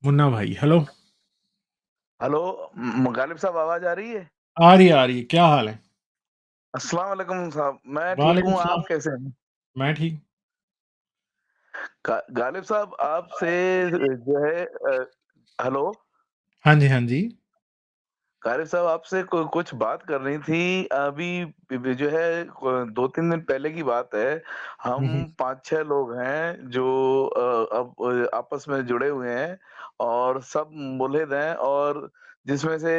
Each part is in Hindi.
मुन्ना भाई हेलो। हेलो। गालिब साहब, आवाज आ रही है? आ रही है, क्या हाल है? अस्सलाम वालेकुम साहब, मैं ठीक वालेकुम हूँ, सलाम। आप कैसे हैं? मैं ठीक। गालिब साहब, आपसे जो है हेलो। हाँ जी, हाँ जी। गालिब साहब, आपसे कुछ बात करनी थी। अभी जो है 2-3 दिन पहले की बात है। हम हम्म। 5-6 लोग हैं जो अब आपस में जुड़े हुए हैं और सब मुल्हिद हैं, और जिसमें से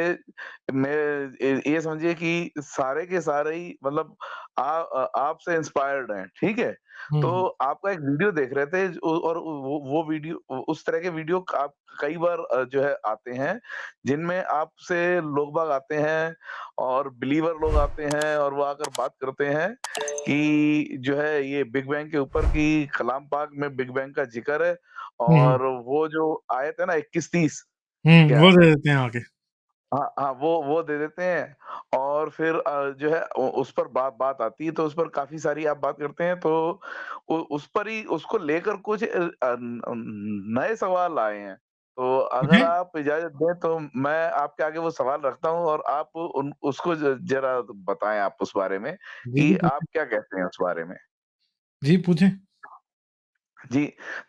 मैं ये समझिए कि सारे के सारे ही मतलब आपसे इंस्पायर्ड हैं, ठीक है? तो हम्म। आपका एक वीडियो देख रहे थे और वो वीडियो, उस तरह के वीडियो आप कई बार जो है आते हैं, जिनमें आपसे लोग बाग आते हैं और बिलीवर लोग आते हैं और वो आकर बात करते हैं कि जो है ये बिग बैंग के ऊपर की कलाम पाक में बिग बैंग का जिक्र है, हम्म। और वो जो आयत है ना 21-30, क्या? वो दे देते हैं आगे। हाँ, हाँ, वो दे देते हैं और फिर जो है उस पर बात बात आती है, तो उस पर काफ़ी सारी आप बात करते हैं, तो उस पर ही उसको लेकर कुछ नए सवाल आए हैं। तो अगर पूछें। आप इजाज़त दें तो मैं आपके आगे वो सवाल रखता हूँ और आप उन उसको ज़रा बताएँ आप उस बारे में जी जी, कि आप पूछें। क्या कहते हैं उस बारे में? जी पूछें। जी,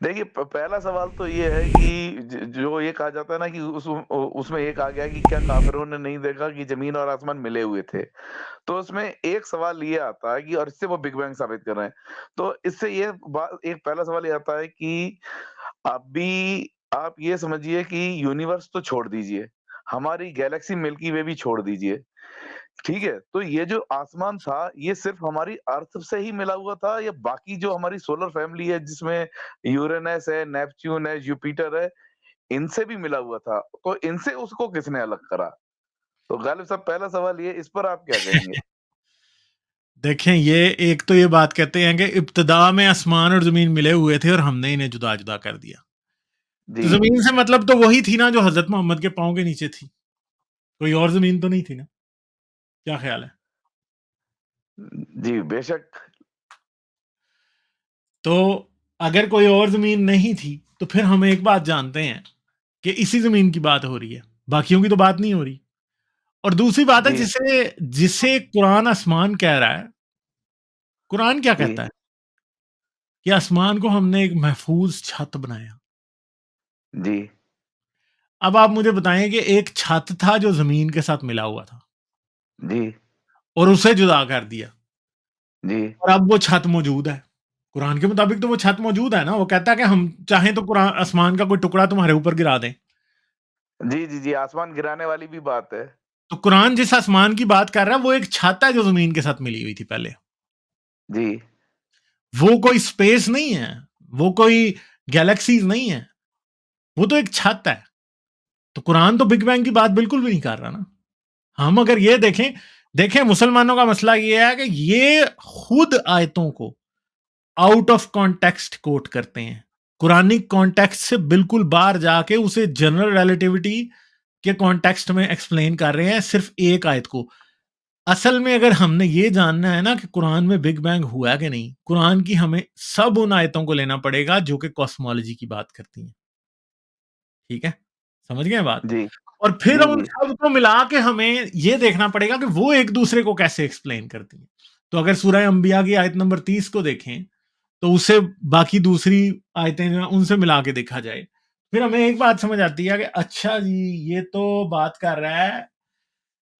देखिए पहला सवाल तो ये है कि जो ये कहा जाता है ना कि उसमें ये कहा गया कि क्या काफ़िरों ने नहीं देखा कि ज़मीन और आसमान मिले हुए थे? तो उसमें एक सवाल ये आता है कि और इससे वो बिग बैंग साबित कर रहे हैं। तो इससे ये एक पहला सवाल ये आता है कि अभी आप ये समझिए कि यूनिवर्स तो छोड़ दीजिए, हमारी गैलेक्सी मिल्की वे भी छोड़ दीजिए, ठीक है? तो ये जो आसमान था, ये सिर्फ़ हमारी अर्थ से ही मिला हुआ था या बाकी जो हमारी सोलर फैमिली है जिसमें यूरेनस है, नेपच्यून है, जुपिटर है, इनसे भी मिला हुआ था? तो इनसे उसको किसने अलग करा? तो गालिब साहब, पहला सवाल ये, इस पर आप क्या कहेंगे? देखें, ये एक तो ये बात कहते हैं कि इब्तदा में आसमान और जमीन मिले हुए थे और हमने इन्हें जुदा जुदा कर दिया। तो जी, जमीन से मतलब तो वही थी ना जो हजरत मोहम्मद के पाँव के नीचे थी। कोई और जमीन तो नहीं थी ना? क्या ख्याल है? जी, बेशक। तो अगर कोई और जमीन नहीं थी तो फिर हम एक बात जानते हैं कि इसी जमीन की बात हो रही है, बाकियों की तो बात नहीं हो रही। और दूसरी बात है जी, जिसे जिसे कुरान आसमान कह रहा है, कुरान क्या जी, कहता है कि आसमान को हमने एक महफूज छत बनाया। जी, अब आप मुझे बताएं कि एक छत था जो जमीन के साथ मिला हुआ था जी, और उसे जुदा कर दिया, जी, और अब वो छत मौजूद है। कुरान के मुताबिक तो वो छत मौजूद है ना। वो कहता है कि हम चाहें तो कुरान आसमान का कोई टुकड़ा तुम्हारे ऊपर गिरा दें। जी, जी, जी, आसमान गिराने वाली भी बात है। तो कुरान जिस आसमान की बात कर रहा है वो एक छत है जो जमीन के साथ मिली हुई थी पहले। जी, वो कोई स्पेस नहीं है, वो कोई गैलेक्सीज नहीं है, वो तो एक छत है। तो कुरान तो बिग बैंग की बात बिल्कुल भी नहीं कर रहा ना। हम अगर ये देखें, मुसलमानों का मसला ये है कि ये खुद आयतों को आउट ऑफ कॉन्टेक्स्ट कोट करते हैं। कुरानिक कॉन्टेक्स्ट से बिल्कुल बाहर जाके उसे जनरल रिलेटिविटी के कॉन्टेक्स्ट में एक्सप्लेन कर रहे हैं, सिर्फ एक आयत को। असल में अगर हमने ये जानना है ना कि कुरान में बिग बैंग हुआ कि नहीं, कुरान की हमें सब उन आयतों को लेना पड़ेगा जो कि कॉस्मोलॉजी की बात करती हैं। ठीक है, समझ गए बात? जी, और फिर जी, उन जी, सब को मिला के हमें ये देखना पड़ेगा कि वो एक दूसरे को कैसे एक्सप्लेन करती हैं। तो अगर सूरह अंबिया की आयत नंबर 30 को देखें तो उसे बाकी दूसरी आयतें जो हैं उनसे मिला के देखा जाए, फिर हमें एक बात समझ आती है कि अच्छा जी, ये तो बात कर रहा है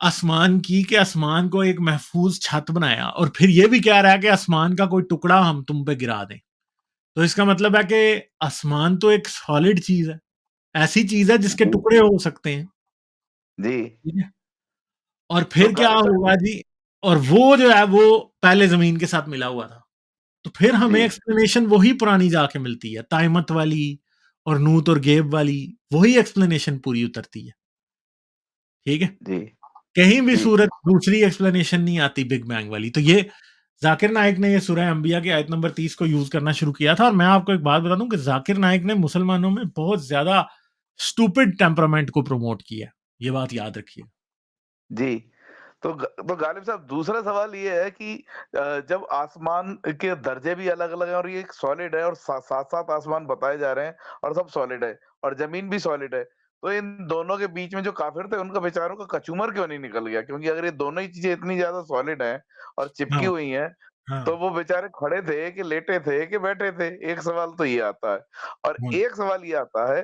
आसमान की कि आसमान को एक महफूज छत बनाया, और फिर ये भी कह रहा है कि आसमान का कोई टुकड़ा हम तुम पे गिरा दें। तो इसका मतलब है कि आसमान तो एक सॉलिड चीज है, ऐसी चीज है जिसके जी, टुकड़े हो सकते हैं। जी। ठीक है, और तो फिर क्या गालिब होगा साहब, जी? और वो जो है वो पहले जमीन के साथ मिला हुआ था। तो फिर हमें जी, एक्सप्लेनेशन वही पुरानी जाके मिलती है, तायमत वाली और नूत और गेब वाली, वही एक्सप्लेनेशन पूरी उतरती है। ठीक है, जी, कहीं भी जी, सूरत दूसरी एक्सप्लेनेशन नहीं आती बिग बैंग वाली। तो ये जाकिर नाइक ने ये सूरह अंबिया की आयत नंबर 30 को यूज करना शुरू किया था। और मैं आपको एक बात बता दूं कि जाकिर नाइक ने मुसलमानों में बहुत ज्यादा स्टूपिड टेम्परामेंट को प्रमोट किया है। ये बात याद रखिए। जी। तो गालिब साहब दूसरा सवाल ये है कि जब आसमान के दर्जे भी अलग-अलग हैं और ये एक सॉलिड है और सात-सात आसमान बताए जा रहे हैं और सब सॉलिड है और ज़मीन भी सॉलिड है। तो इन दोनों के बीच में जो काफ़िर थे उनका बेचारों का कचूमर क्यों नहीं निकल गया? क्योंकि अगर ये दोनों ही चीज़ें इतनी ज़्यादा सॉलिड हैं और चिपकी हाँ, हुई हैं, तो हाँ, वो बेचारे खड़े थे कि लेटे थे कि बैठे थे? एक सवाल तो ये आता है। और हाँ, एक सवाल ये आता है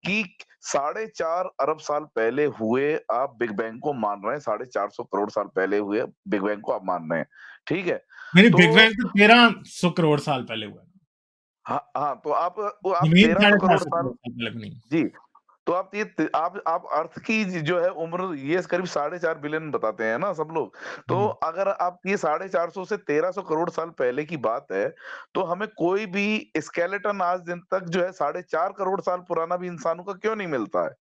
कि साढ़े 4 अरब साल पहले हुए आप बिग बैंग को मान रहे हैं, साढ़े 400 करोड़ साल पहले हुए बिग बैंग को आप मान रहे हैं, ठीक है? नहीं, बिग तो बैंग तो 1300 करोड़ साल पहले हुआ है। हाँ, हाँ, तो आप ज़मीन 1300 साढ़े करोड़ 400 साल करोड़ साल पहले बनी। जी, तो आप ये त आप अर्थ की जो है उम्र ये करीब साढ़े 4 बिलियन बताते हैं ना सब लोग। तो हुँ, अगर आप ये 450 से 1300 करोड़ साल पहले की बात है, तो हमें कोई भी स्केलेटन आज दिन तक जो है साढ़े 4 करोड़ साल पुराना भी इंसानों का क्यों नहीं मिलता है?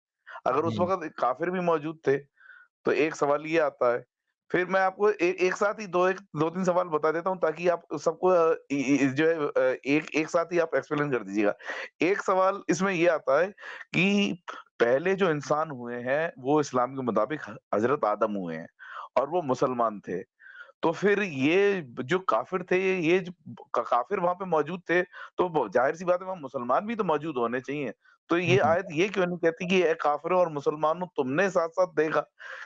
अगर उस हुँ। वक़्त काफ़िर भी मौजूद थे। तो एक सवाल ये आता है। फिर मैं आपको एक साथ ही 2-3 सवाल बता देता हूँ ताकि आप सबको इ जो है एक एक साथ ही आप एक्सप्लेन कर दीजिएगा। एक सवाल इसमें ये आता है कि पहले जो इंसान हुए हैं, वो इस्लाम के मुताबिक हज़रत आदम हुए हैं और वो मुसलमान थे। तो फिर ये जो काफ़िर थे, ये जो काफ़िर वहाँ पे मौजूद थे, तो ब ज़ाहिर-सी बात है वहाँ मुसलमान भी तो मौजूद होने चाहिए। तो ये हुँ, आयत ये क्यों नहीं कहती कि ए काफ़िरों और मुसलमानों तुमने साथ-साथ देखा?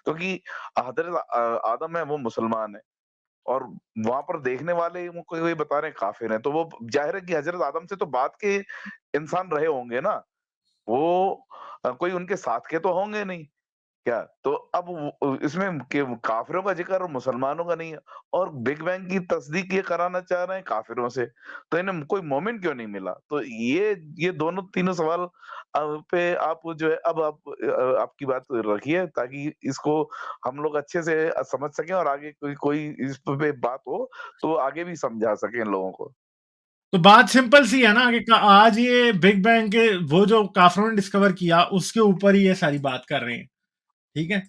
क्योंकि हज़रत आदम है वो मुसलमान है और वहाँ पर देखने वाले वो कोई बता रहे हैं काफ़िर हैं, तो वो ज़ाहिर है कि हज़रत आदम से तो बाद के इंसान रहे होंगे ना। वो कोई उनके साथ के तो होंगे नहीं। क्या? तो अब वो इसमें के काफ़िरों का ज़िक्र और मुसलमानों का नहीं है और बिग बैंग की तस्दीक ये कराना चाह रहे हैं काफ़िरों से, तो इन्हें कोई मोमिन क्यों नहीं मिला? तो ये दोनों तीनों सवाल पे आप जो है अब आप आपकी बात रखिए ताकि इसको हम लोग अच्छे से समझ सकें और आगे कोई कोई इस पे बात हो, तो आगे भी समझा सकें लोगों को। तो बात सिंपल सी है ना कि आज ये बिग बैंग के वो जो काफ़रों ने डिस्कवर किया, उसके ऊपर ही ये सारी बात कर रहे हैं, ठीक है?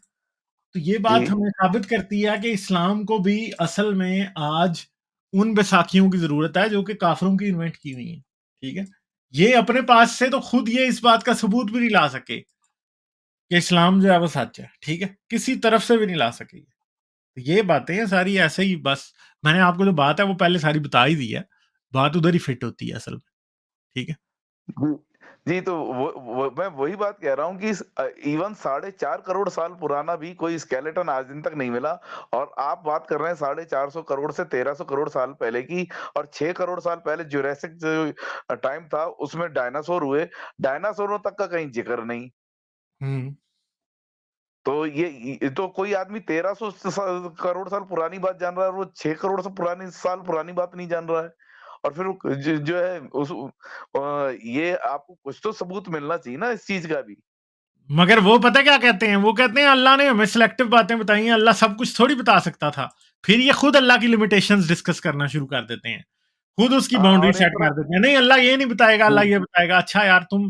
तो ये जी। बात हमें साबित करती है कि इस्लाम को भी असल में आज उन बैसाखियों की ज़रूरत है जो कि काफ़रों की इन्वेंट की हुई हैं, ठीक है? ये अपने पास से तो खुद ये इस बात का सबूत भी नहीं ला सके कि इस्लाम जो है वो सच है, ठीक है? किसी तरफ से भी नहीं ला सके। ये बातें हैं सारी ऐसे ही बस मैंने आपको जो बात है वो पहले सारी बता ही दी है। बात उधर ही फिट होती है असल में, ठीक है? जी। जी, तो वो मैं वही बात कह रहा हूँ कि इवन साढ़े 4 करोड़ साल पुराना भी कोई स्केलेटन आज दिन तक नहीं मिला और आप बात कर रहे हैं साढ़े 400 करोड़ से 1300 करोड़ साल पहले की और 6 करोड़ साल पहले जुरैसिक जो टाइम था उसमें डायनासोर हुए। डायनासोरों तक का कहीं ज़िक्र नहीं। हुँ। तो ये तो कोई आदमी 1300 करोड़ साल पुरानी बात जान रहा है और वो 6 करोड़ से पुरानी साल पुरानी बात नहीं जान रहा है। और फिर वो जो है ये आपको कुछ तो सबूत मिलना चाहिए ना इस चीज़ का भी। मगर वो पता है क्या कहते हैं? वो कहते हैं अल्लाह ने हमें सिलेक्टिव बातें बताई हैं, अल्लाह सब कुछ थोड़ी बता सकता था। फिर ये खुद अल्लाह की लिमिटेशंस डिस्कस करना शुरू कर देते हैं। खुद उसकी हाँ, बाउंड्री और एक सेट कर तरफ देते हैं। नहीं अल्लाह ये नहीं बताएगा, जी, अल्लाह ये बताएगा। अच्छा यार तुम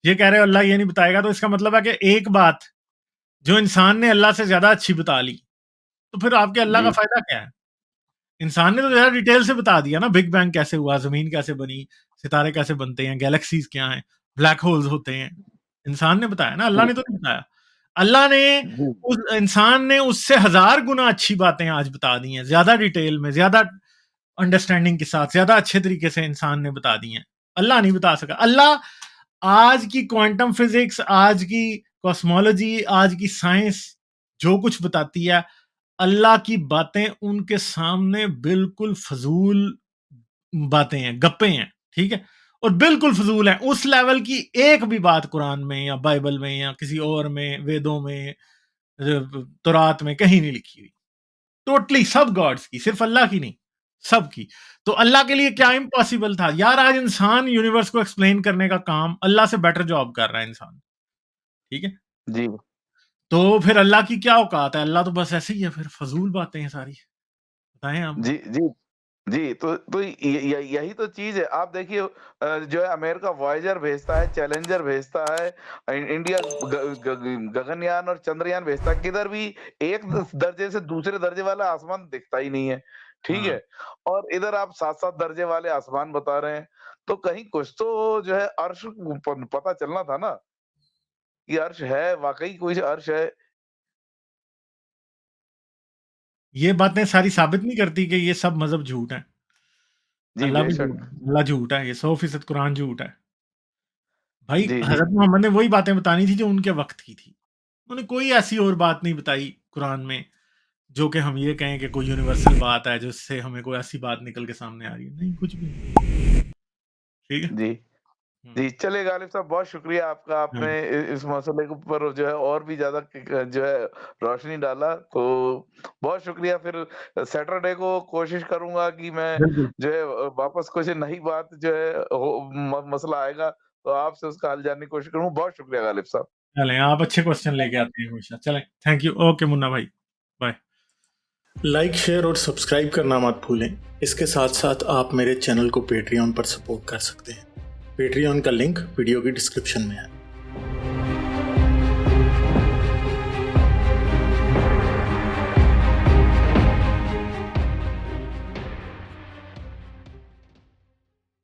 ये कह रहे हो अल्लाह ये नहीं बताएगा तो इसका मतलब है कि एक बात जो इंसान ने अल्लाह से ज़्यादा अच्छी बता ली, तो फिर आपके अल्लाह का जी, फ़ायदा क्या है? इंसान ने तो ज़्यादा डिटेल से बता दिया ना बिग बैंग कैसे हुआ, ज़मीन कैसे बनी, सितारे कैसे बनते हैं, गैलेक्सीज़ क्या हैं, ब्लैक होल्स होते हैं। इंसान ने बताया ना, जी, अल्लाह ने तो नहीं बताया। अल्लाह ने जी, उस इंसान ने उससे हज़ार गुना अच्छी बातें आज बता दी हैं, ज़्यादा डिटेल में, ज़्यादा अंडरस्टैंडिंग के साथ, ज़्यादा अच्छे तरीके से इंसान ने बता दी हैं। अल्लाह नहीं बता सका। अल्लाह आज की क्वांटम फिज़िक्स, आज की कॉस्मोलॉजी, आज की साइंस जो कुछ बताती है अल्लाह की बातें उनके सामने बिल्कुल फ़ज़ूल बातें हैं, गप्पे हैं, ठीक है? और बिल्कुल फ़ज़ूल हैं। उस लेवल की एक भी बात कुरान में या बाइबल में या किसी और में, वेदों में, तौरात में कहीं नहीं लिखी हुई। टोटली सब गॉड्स की, सिर्फ़ अल्लाह की नहीं, सब की। तो अल्लाह के लिए क्या इम्पॉसिबल था? यार आज इंसान यूनिवर्स को एक्सप्लेन करने का काम अल्लाह से बेटर जॉब कर रहा है इंसान, ठीक है? जी, तो फिर अल्लाह की क्या औकात है? अल्लाह तो बस ऐसे ही है फिर फ़ज़ूल बातें हैं सारी। बताएँ आप? जी, जी। जी, तो यही तो चीज़ है। आप देखिए जो है अमेरिका वॉयेजर भेजता है, चैलेंजर भेजता है, इंडिया गगनयान और चंद्रयान भेजता है, किधर भी एक दर्जे से दूसरे दर्जे वाला आसमान दिखता ही नहीं है, ठीक हाँ। है? और इधर आप 7-7 दर्जे वाले आसमान बता रहे हैं, तो कहीं कुछ तो जो है अर्श पता चलना था ना, कि अर्श है, वाक़ई कोई अर्श है। ये बातें सारी साबित नहीं करती कि ये सब मज़हब झूठ है। जी, अल्लाह भी झूठ बेशक। है, अल्लाह झूठ है, ये 100% कुरान झूठ है। भाई जी, जी। हज़रत मोहम्मद ने वही बातें बतानी थी जो उनके वक़्त की थी। उन्होंने कोई ऐसी और बात नहीं बताई कुरान में, जो कि हम ये कहें कि कोई यूनिवर्सल बात है, जिससे हमें कोई ऐसी बात निकल के सामने आ रही है। नहीं, कुछ भी नहीं। ठीक है? जी। हुँ, जी, चलिए गालिब साहब बहुत शुक्रिया आपका, आपने हाँ, इस मसले के ऊपर जो है और भी ज़्यादा जो है रोशनी डाला, तो बहुत शुक्रिया। फिर सैटरडे को कोशिश करूँगा कि मैं बिल्कुल। जो है वापस कुछ नई बात जो है हो म मसला आएगा, तो आपसे उसका हल जानने की कोशिश करूँगा। बहुत शुक्रिया गालिब साहब। चलें, आप अच्छे क्वेश्चन लेके आते हैं हमेशा। चलें, थैंक यू। ओके मुन्ना भाई, बाय। लाइक, शेयर और सब्सक्राइब करना मत भूलें। इसके साथ-साथ आप मेरे चैनल को पेट्रियन पर सपोर्ट कर सकते हैं। पेट्रियन का लिंक वीडियो की डिस्क्रिप्शन में है।